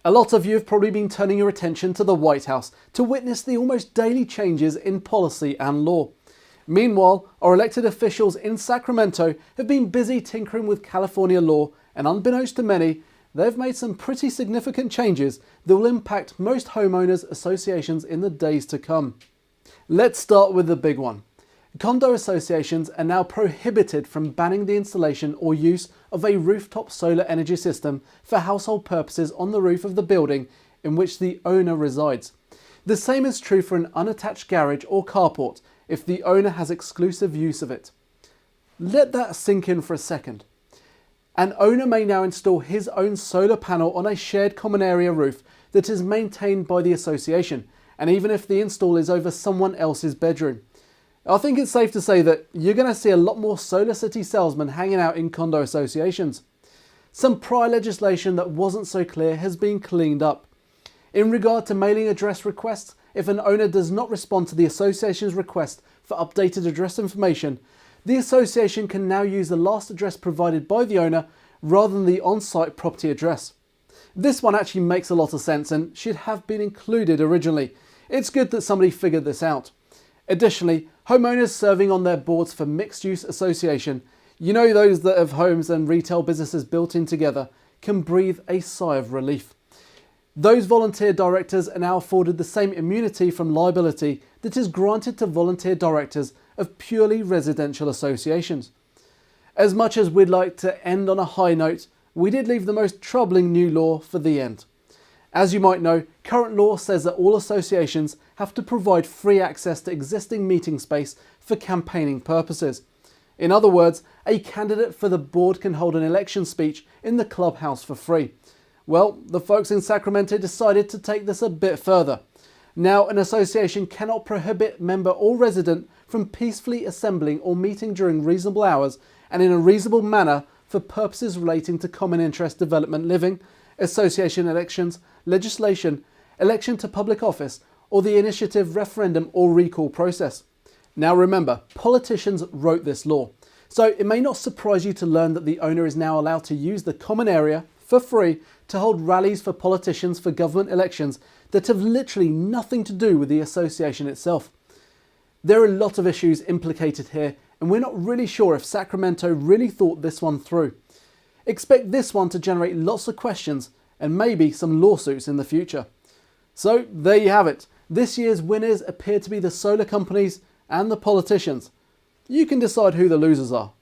A lot of you have probably been turning your attention to the White House to witness the almost daily changes in policy and law. Meanwhile, our elected officials in Sacramento have been busy tinkering with California law, and unbeknownst to many, they've made some pretty significant changes that will impact most homeowners associations in the days to come. Let's start with the big one. Condo associations are now prohibited from banning the installation or use of a rooftop solar energy system for household purposes on the roof of the building in which the owner resides. The same is true for an unattached garage or carport if the owner has exclusive use of it. Let that sink in for a second. An owner may now install his own solar panel on a shared common area roof that is maintained by the association, and even if the install is over someone else's bedroom. I think it's safe to say that you're going to see a lot more Solar City salesmen hanging out in condo associations. Some prior legislation that wasn't so clear has been cleaned up. In regard to mailing address requests, if an owner does not respond to the association's request for updated address information, the association can now use the last address provided by the owner rather than the on-site property address. This one actually makes a lot of sense and should have been included originally. It's good that somebody figured this out. Additionally, homeowners serving on their boards for mixed-use association, you know, those that have homes and retail businesses built in together, can breathe a sigh of relief. Those volunteer directors are now afforded the same immunity from liability that is granted to volunteer directors of purely residential associations. As much as we'd like to end on a high note, we did leave the most troubling new law for the end. As you might know, current law says that all associations have to provide free access to existing meeting space for campaigning purposes. In other words, a candidate for the board can hold an election speech in the clubhouse for free. Well, the folks in Sacramento decided to take this a bit further. Now, an association cannot prohibit member or resident from peacefully assembling or meeting during reasonable hours and in a reasonable manner for purposes relating to common interest development living, association elections, legislation, election to public office, or the initiative, referendum or recall process. Now remember, politicians wrote this law, so it may not surprise you to learn that the owner is now allowed to use the common area for free to hold rallies for politicians for government elections that have literally nothing to do with the association itself. There are a lot of issues implicated here, and we're not really sure if Sacramento really thought this one through. Expect this one to generate lots of questions and maybe some lawsuits in the future. So there you have it. This year's winners appear to be the solar companies and the politicians. You can decide who the losers are.